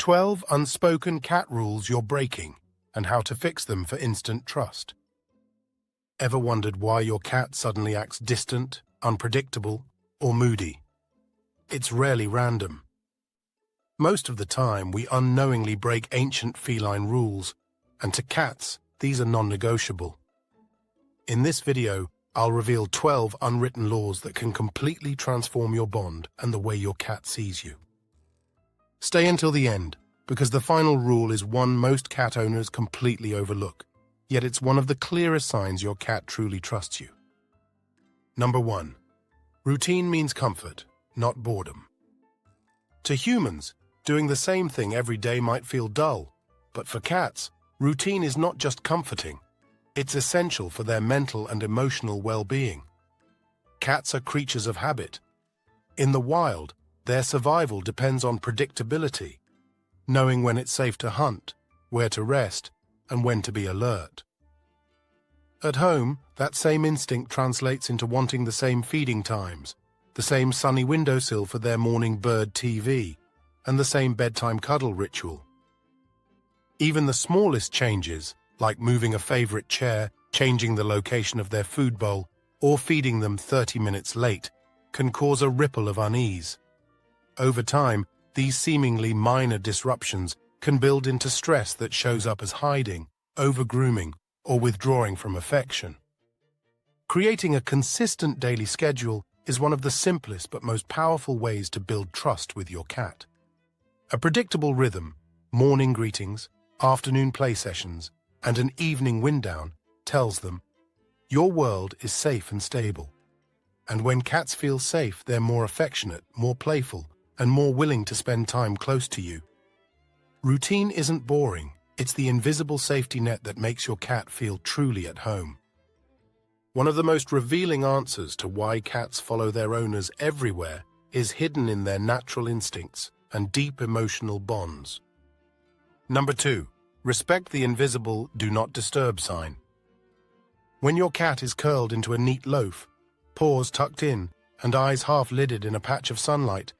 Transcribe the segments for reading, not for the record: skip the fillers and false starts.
12 unspoken cat rules you're breaking and how to fix them for instant trust. Ever wondered why your cat suddenly acts distant, unpredictable, or moody? It's rarely random. Most of the time, we unknowingly break ancient feline rules, and to cats, these are non-negotiable. In this video, I'll reveal 12 unwritten laws that can completely transform your bond and the way your cat sees you. Stay until the end, because the final rule is one most cat owners completely overlook, yet it's one of the clearest signs your cat truly trusts you. Number 1. Routine means comfort, not boredom. To humans, doing the same thing every day might feel dull, but for cats, routine is not just comforting. It's essential for their mental and emotional well-being. Cats are creatures of habit. In the wild, their survival depends on predictability, knowing when it's safe to hunt, where to rest, and when to be alert. At home, that same instinct translates into wanting the same feeding times, the same sunny windowsill for their morning bird TV, and the same bedtime cuddle ritual. Even the smallest changes, like moving a favorite chair, changing the location of their food bowl, or feeding them 30 minutes late, can cause a ripple of unease. Over time, these seemingly minor disruptions can build into stress that shows up as hiding, over-grooming, or withdrawing from affection. Creating a consistent daily schedule is one of the simplest but most powerful ways to build trust with your cat. A predictable rhythm, morning greetings, afternoon play sessions, and an evening wind down tells them your world is safe and stable. And when cats feel safe, they're more affectionate, more playful, and more willing to spend time close to you. Routine isn't boring. It's the invisible safety net that makes your cat feel truly at home. One of the most revealing answers to why cats follow their owners everywhere is hidden in their natural instincts and deep emotional bonds. Number 2. Respect the invisible "do not disturb" sign. When your cat is curled into a neat loaf, paws tucked in, and eyes half-lidded in a patch of sunlight,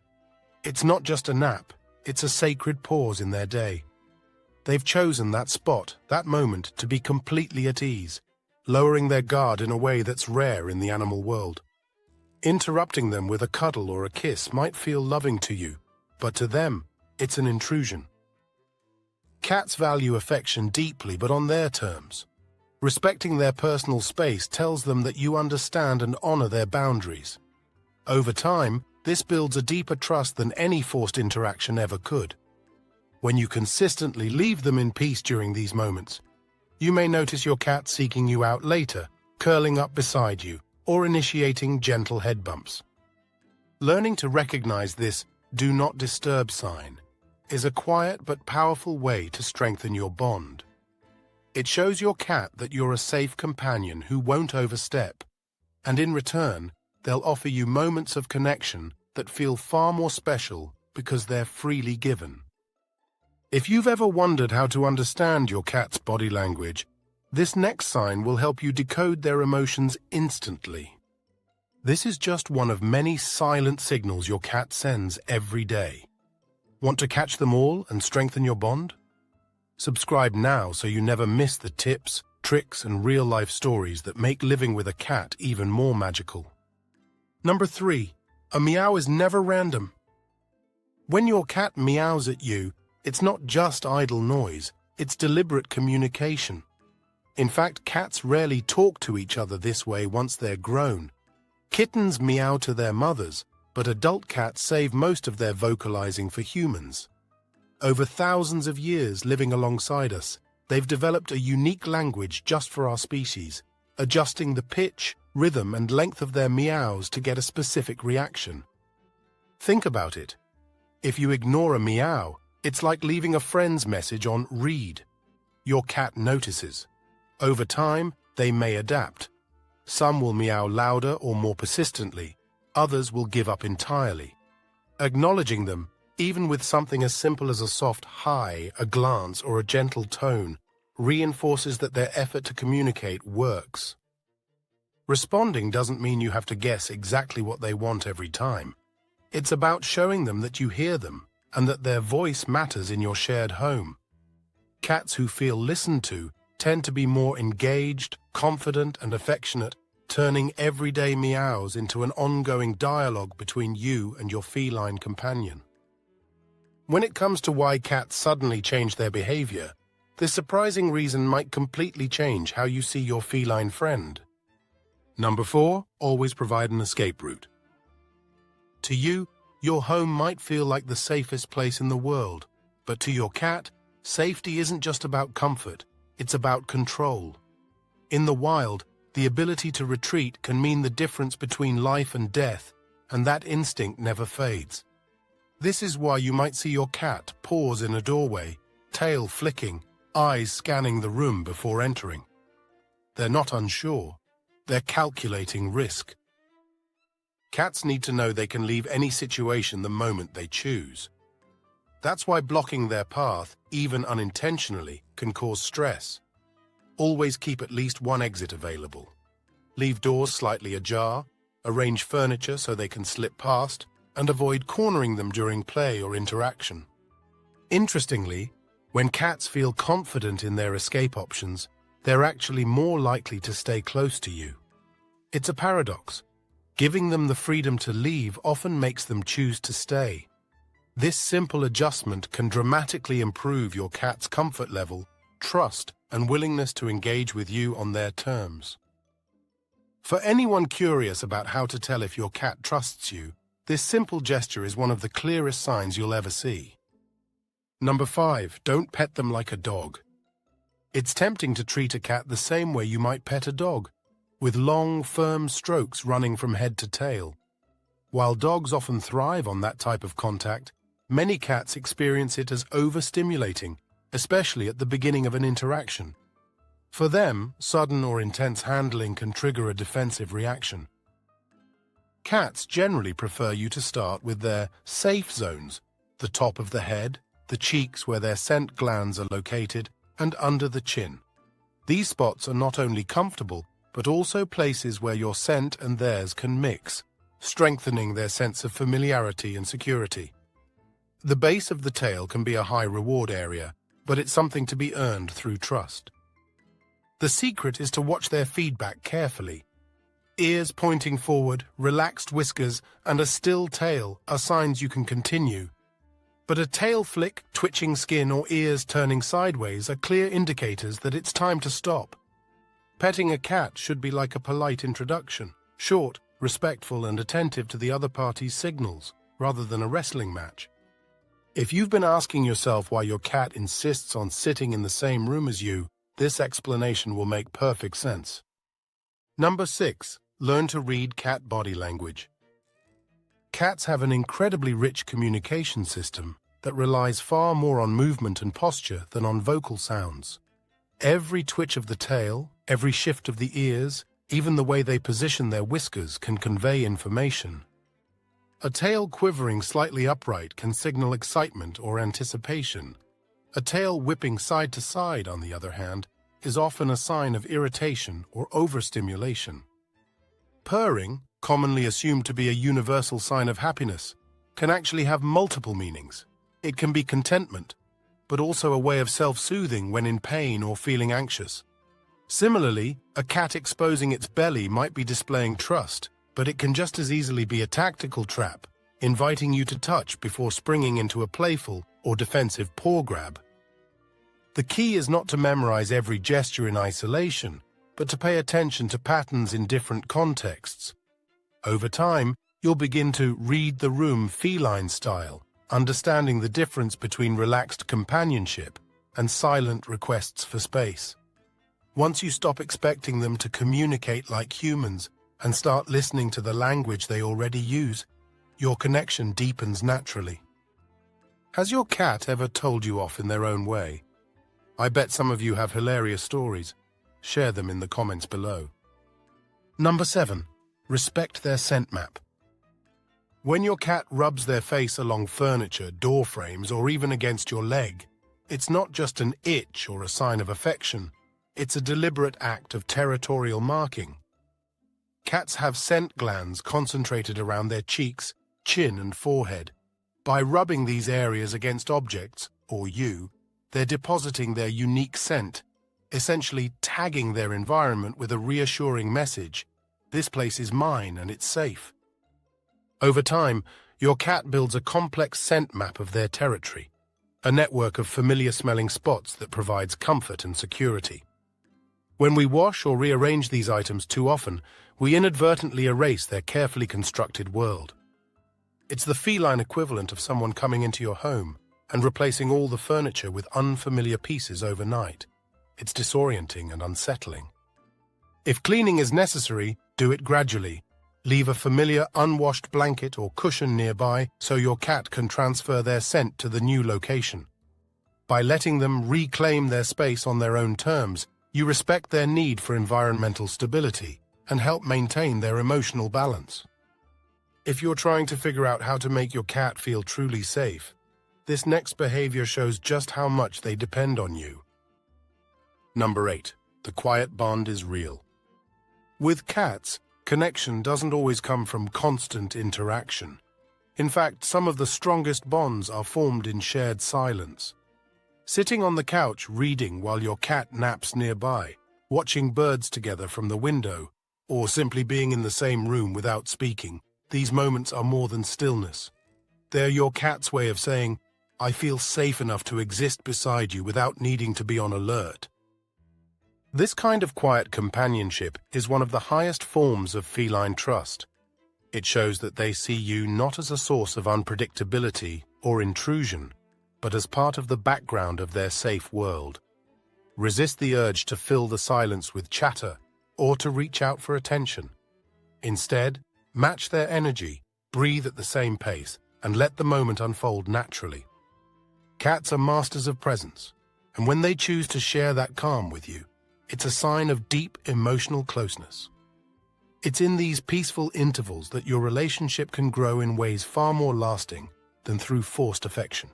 it's not just a nap, it's a sacred pause in their day. They've chosen that spot, that moment, to be completely at ease, lowering their guard in a way that's rare in the animal world. Interrupting them with a cuddle or a kiss might feel loving to you, but to them, it's an intrusion. Cats value affection deeply, but on their terms. Respecting their personal space tells them that you understand and honor their boundaries. Over time, this builds a deeper trust than any forced interaction ever could. When you consistently leave them in peace during these moments, you may notice your cat seeking you out later, curling up beside you, or initiating gentle head bumps. Learning to recognize this "do not disturb" sign is a quiet but powerful way to strengthen your bond. It shows your cat that you're a safe companion who won't overstep, and in return, they'll offer you moments of connection that feel far more special because they're freely given. If you've ever wondered how to understand your cat's body language, this next sign will help you decode their emotions instantly. This is just one of many silent signals your cat sends every day. Want to catch them all and strengthen your bond? Subscribe now so you never miss the tips, tricks, and real-life stories that make living with a cat even more magical. Number 3. A meow is never random. When your cat meows at you, it's not just idle noise, it's deliberate communication. In fact, cats rarely talk to each other this way once they're grown. Kittens meow to their mothers, but adult cats save most of their vocalizing for humans. Over thousands of years living alongside us, they've developed a unique language just for our species, adjusting the pitch, rhythm, and length of their meows to get a specific reaction. Think about it. If you ignore a meow, it's like leaving a friend's message on read. Your cat notices. Over time, they may adapt. Some will meow louder or more persistently. Others will give up entirely. Acknowledging them, even with something as simple as a soft hi, a glance, or a gentle tone, reinforces that their effort to communicate works. Responding doesn't mean you have to guess exactly what they want every time. It's about showing them that you hear them, and that their voice matters in your shared home. Cats who feel listened to tend to be more engaged, confident, and affectionate, turning everyday meows into an ongoing dialogue between you and your feline companion. When it comes to why cats suddenly change their behavior, this surprising reason might completely change how you see your feline friend. Number 4, always provide an escape route. To you, your home might feel like the safest place in the world, but to your cat, safety isn't just about comfort, it's about control. In the wild, the ability to retreat can mean the difference between life and death, and that instinct never fades. This is why you might see your cat pause in a doorway, tail flicking, eyes scanning the room before entering. They're not unsure, they're calculating risk. Cats need to know they can leave any situation the moment they choose. That's why blocking their path, even unintentionally, can cause stress. Always keep at least one exit available. Leave doors slightly ajar, arrange furniture so they can slip past, and avoid cornering them during play or interaction. Interestingly, when cats feel confident in their escape options, they're actually more likely to stay close to you. It's a paradox. Giving them the freedom to leave often makes them choose to stay. This simple adjustment can dramatically improve your cat's comfort level, trust, and willingness to engage with you on their terms. For anyone curious about how to tell if your cat trusts you, this simple gesture is one of the clearest signs you'll ever see. Number 5, don't pet them like a dog. It's tempting to treat a cat the same way you might pet a dog, with long, firm strokes running from head to tail. While dogs often thrive on that type of contact, many cats experience it as overstimulating, especially at the beginning of an interaction. For them, sudden or intense handling can trigger a defensive reaction. Cats generally prefer you to start with their safe zones, the top of the head, the cheeks where their scent glands are located, and under the chin. These spots are not only comfortable, but also places where your scent and theirs can mix, strengthening their sense of familiarity and security. The base of the tail can be a high reward area, but it's something to be earned through trust. The secret is to watch their feedback carefully. Ears pointing forward, relaxed whiskers, and a still tail are signs you can continue. But a tail flick, twitching skin, or ears turning sideways are clear indicators that it's time to stop. Petting a cat should be like a polite introduction, short, respectful, and attentive to the other party's signals, rather than a wrestling match. If you've been asking yourself why your cat insists on sitting in the same room as you, this explanation will make perfect sense. Number 6. Learn to read cat body language. Cats have an incredibly rich communication system that relies far more on movement and posture than on vocal sounds. Every twitch of the tail, every shift of the ears, even the way they position their whiskers can convey information. A tail quivering slightly upright can signal excitement or anticipation. A tail whipping side to side, on the other hand, is often a sign of irritation or overstimulation. Purring, commonly assumed to be a universal sign of happiness, can actually have multiple meanings. It can be contentment, but also a way of self-soothing when in pain or feeling anxious. Similarly, a cat exposing its belly might be displaying trust, but it can just as easily be a tactical trap, inviting you to touch before springing into a playful or defensive paw grab. The key is not to memorize every gesture in isolation, but to pay attention to patterns in different contexts. Over time, you'll begin to read the room feline style, understanding the difference between relaxed companionship and silent requests for space. Once you stop expecting them to communicate like humans and start listening to the language they already use, your connection deepens naturally. Has your cat ever told you off in their own way? I bet some of you have hilarious stories. Share them in the comments below. Number 7. Respect their scent map. When your cat rubs their face along furniture, door frames, or even against your leg, it's not just an itch or a sign of affection. It's a deliberate act of territorial marking. Cats have scent glands concentrated around their cheeks, chin, and forehead. By rubbing these areas against objects, or you, they're depositing their unique scent, essentially tagging their environment with a reassuring message: this place is mine and it's safe. Over time, your cat builds a complex scent map of their territory, a network of familiar-smelling spots that provides comfort and security. When we wash or rearrange these items too often, we inadvertently erase their carefully constructed world. It's the feline equivalent of someone coming into your home and replacing all the furniture with unfamiliar pieces overnight. It's disorienting and unsettling. If cleaning is necessary, do it gradually. Leave a familiar unwashed blanket or cushion nearby so your cat can transfer their scent to the new location. By letting them reclaim their space on their own terms, you respect their need for environmental stability and help maintain their emotional balance. If you're trying to figure out how to make your cat feel truly safe, this next behavior shows just how much they depend on you. Number 8. The quiet bond is real. With cats, connection doesn't always come from constant interaction. In fact, some of the strongest bonds are formed in shared silence. Sitting on the couch reading while your cat naps nearby, watching birds together from the window, or simply being in the same room without speaking, these moments are more than stillness. They're your cat's way of saying, I feel safe enough to exist beside you without needing to be on alert. This kind of quiet companionship is one of the highest forms of feline trust. It shows that they see you not as a source of unpredictability or intrusion, but as part of the background of their safe world. Resist the urge to fill the silence with chatter or to reach out for attention. Instead, match their energy, breathe at the same pace, and let the moment unfold naturally. Cats are masters of presence, and when they choose to share that calm with you, it's a sign of deep emotional closeness. It's in these peaceful intervals that your relationship can grow in ways far more lasting than through forced affection.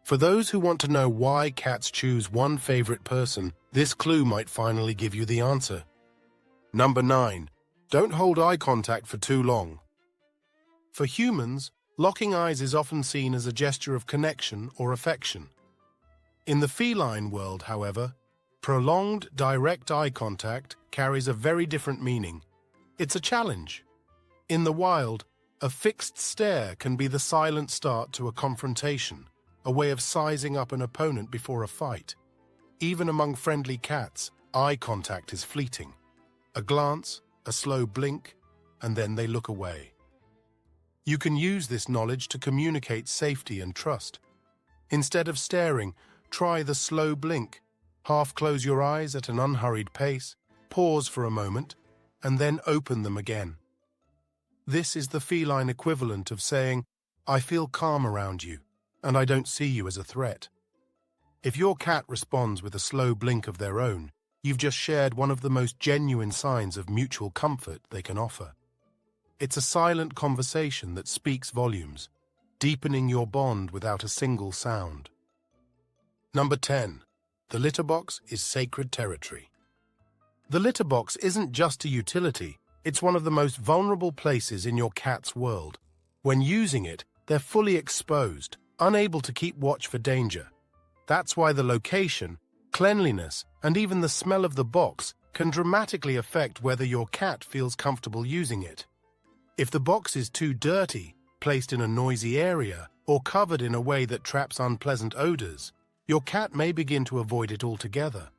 For those who want to know why cats choose one favorite person, this clue might finally give you the answer. Number 9. Don't hold eye contact for too long. For humans, locking eyes is often seen as a gesture of connection or affection. In the feline world, however, prolonged direct eye contact carries a very different meaning. It's a challenge. In the wild, a fixed stare can be the silent start to a confrontation, a way of sizing up an opponent before a fight. Even among friendly cats, eye contact is fleeting. A glance, a slow blink, and then they look away. You can use this knowledge to communicate safety and trust. Instead of staring, try the slow blink. Half close your eyes at an unhurried pace, pause for a moment, and then open them again. This is the feline equivalent of saying, I feel calm around you, and I don't see you as a threat. If your cat responds with a slow blink of their own, you've just shared one of the most genuine signs of mutual comfort they can offer. It's a silent conversation that speaks volumes, deepening your bond without a single sound. Number 10. The litter box is sacred territory. The litter box isn't just a utility, it's one of the most vulnerable places in your cat's world. When using it, they're fully exposed, unable to keep watch for danger. That's why the location, cleanliness, and even the smell of the box can dramatically affect whether your cat feels comfortable using it. If the box is too dirty, placed in a noisy area, or covered in a way that traps unpleasant odors, your cat may begin to avoid it altogether.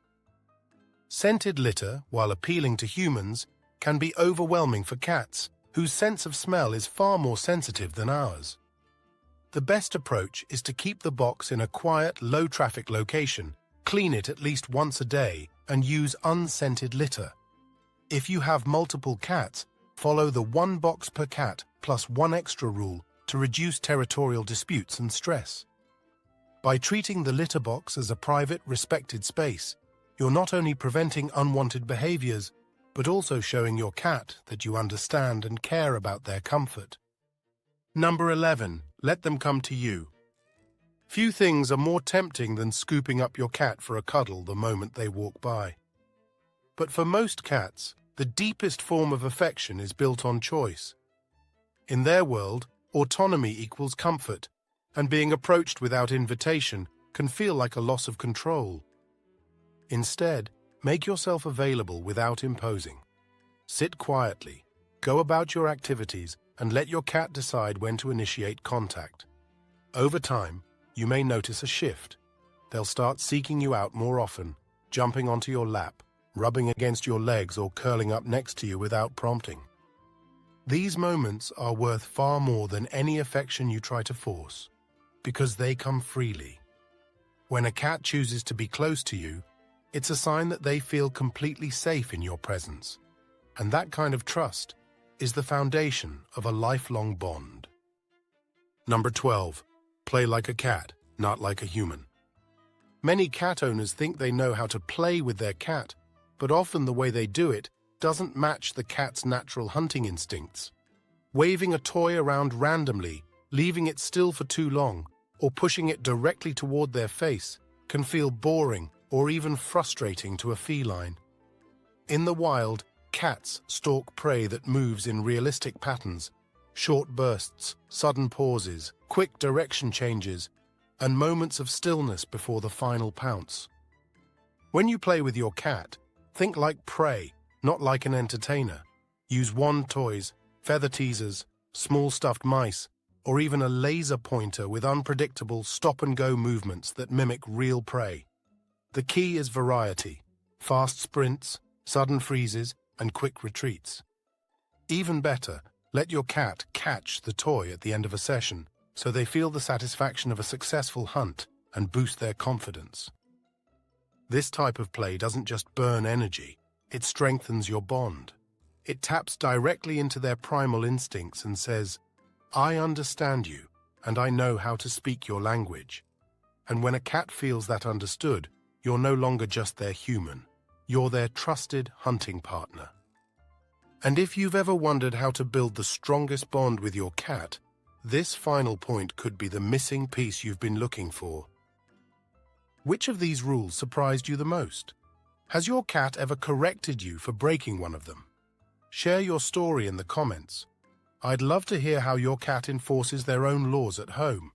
Scented litter, while appealing to humans, can be overwhelming for cats, whose sense of smell is far more sensitive than ours. The best approach is to keep the box in a quiet, low-traffic location, clean it at least once a day, and use unscented litter. If you have multiple cats, follow the 1 box per cat plus 1 extra rule to reduce territorial disputes and stress. By treating the litter box as a private, respected space, you're not only preventing unwanted behaviors, but also showing your cat that you understand and care about their comfort. Number 11. Let them come to you. Few things are more tempting than scooping up your cat for a cuddle the moment they walk by. But for most cats, the deepest form of affection is built on choice. In their world, autonomy equals comfort, and being approached without invitation can feel like a loss of control. Instead, make yourself available without imposing. Sit quietly, go about your activities, and let your cat decide when to initiate contact. Over time, you may notice a shift. They'll start seeking you out more often, jumping onto your lap, rubbing against your legs, or curling up next to you without prompting. These moments are worth far more than any affection you try to force, because they come freely. When a cat chooses to be close to you, it's a sign that they feel completely safe in your presence. And that kind of trust is the foundation of a lifelong bond. Number 12. Play like a cat, not like a human. Many cat owners think they know how to play with their cat, but often the way they do it doesn't match the cat's natural hunting instincts. Waving a toy around randomly, leaving it still for too long, or pushing it directly toward their face can feel boring or even frustrating to a feline. In the wild, cats stalk prey that moves in realistic patterns, short bursts, sudden pauses, quick direction changes, and moments of stillness before the final pounce. When you play with your cat, think like prey, not like an entertainer. Use wand toys, feather teasers, small stuffed mice, or even a laser pointer with unpredictable stop-and-go movements that mimic real prey. The key is variety: fast sprints, sudden freezes, and quick retreats. Even better, let your cat catch the toy at the end of a session so they feel the satisfaction of a successful hunt and boost their confidence. This type of play doesn't just burn energy, it strengthens your bond. It taps directly into their primal instincts and says, "I understand you, and I know how to speak your language." And when a cat feels that understood, you're no longer just their human. You're their trusted hunting partner. And if you've ever wondered how to build the strongest bond with your cat, this final point could be the missing piece you've been looking for. Which of these rules surprised you the most? Has your cat ever corrected you for breaking one of them? Share your story in the comments. I'd love to hear how your cat enforces their own laws at home.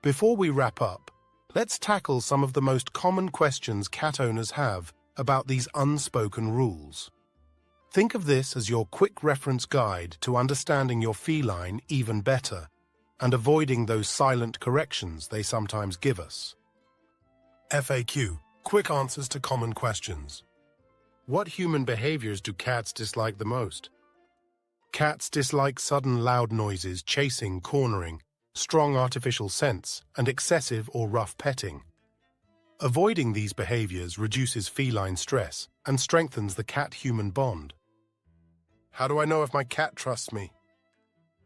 Before we wrap up, let's tackle some of the most common questions cat owners have about these unspoken rules. Think of this as your quick reference guide to understanding your feline even better and avoiding those silent corrections they sometimes give us. FAQ: Quick answers to common questions. What human behaviors do cats dislike the most? Cats dislike sudden loud noises, chasing, cornering, strong artificial scents, and excessive or rough petting. Avoiding these behaviors reduces feline stress and strengthens the cat-human bond. How do I know if my cat trusts me?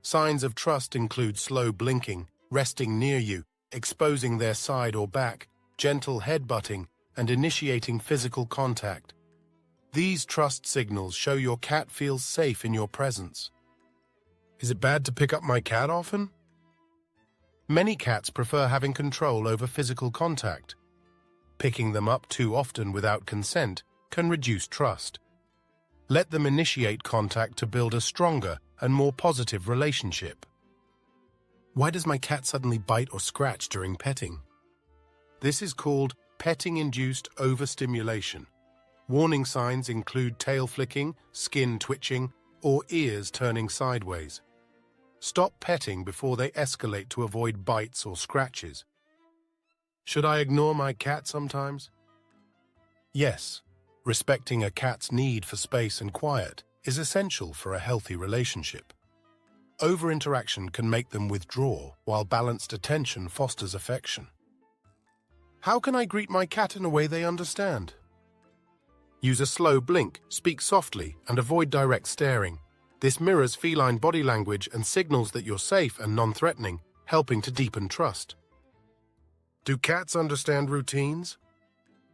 Signs of trust include slow blinking, resting near you, exposing their side or back, gentle headbutting, and initiating physical contact. These trust signals show your cat feels safe in your presence. Is it bad to pick up my cat often? Many cats prefer having control over physical contact. Picking them up too often without consent can reduce trust. Let them initiate contact to build a stronger and more positive relationship. Why does my cat suddenly bite or scratch during petting? This is called petting-induced overstimulation. Warning signs include tail flicking, skin twitching, or ears turning sideways. Stop petting before they escalate to avoid bites or scratches. Should I ignore my cat sometimes? Yes, respecting a cat's need for space and quiet is essential for a healthy relationship. Over-interaction can make them withdraw, while balanced attention fosters affection. How can I greet my cat in a way they understand? Use a slow blink, speak softly, and avoid direct staring. This mirrors feline body language and signals that you're safe and non-threatening, helping to deepen trust. Do cats understand routines?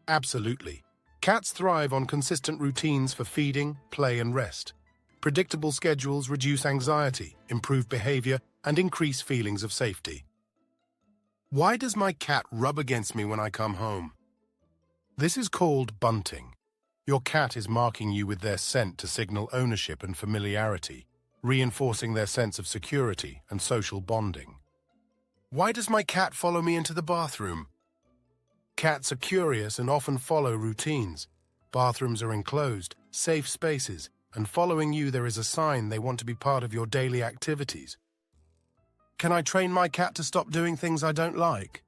Absolutely. Cats thrive on consistent routines for feeding, play, and rest. Predictable schedules reduce anxiety, improve behavior, and increase feelings of safety. Why does my cat rub against me when I come home? This is called bunting. Your cat is marking you with their scent to signal ownership and familiarity, reinforcing their sense of security and social bonding. Why does my cat follow me into the bathroom? Cats are curious and often follow routines. Bathrooms are enclosed, safe spaces, and following you there is a sign they want to be part of your daily activities. Can I train my cat to stop doing things I don't like?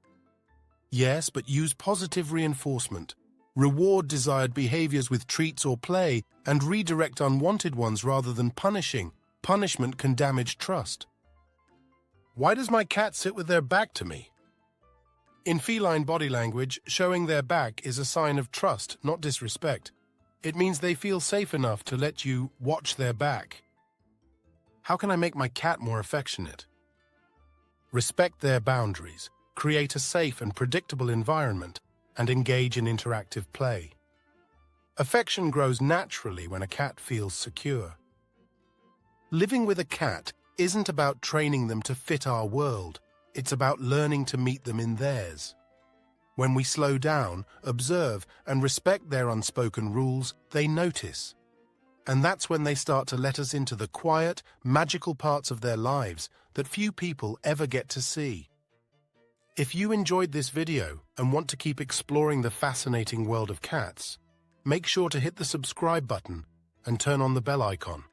Yes, but use positive reinforcement. Reward desired behaviors with treats or play, and redirect unwanted ones rather than punishing. Punishment can damage trust. Why does my cat sit with their back to me? In feline body language, showing their back is a sign of trust, not disrespect. It means they feel safe enough to let you watch their back. How can I make my cat more affectionate? Respect their boundaries, create a safe and predictable environment, and engage in interactive play. Affection grows naturally when a cat feels secure. Living with a cat isn't about training them to fit our world. It's about learning to meet them in theirs. When we slow down, observe, and respect their unspoken rules, they notice. And that's when they start to let us into the quiet, magical parts of their lives that few people ever get to see. If you enjoyed this video and want to keep exploring the fascinating world of cats, make sure to hit the subscribe button and turn on the bell icon.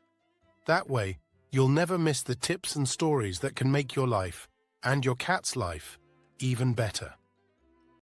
That way, you'll never miss the tips and stories that can make your life and your cat's life even better.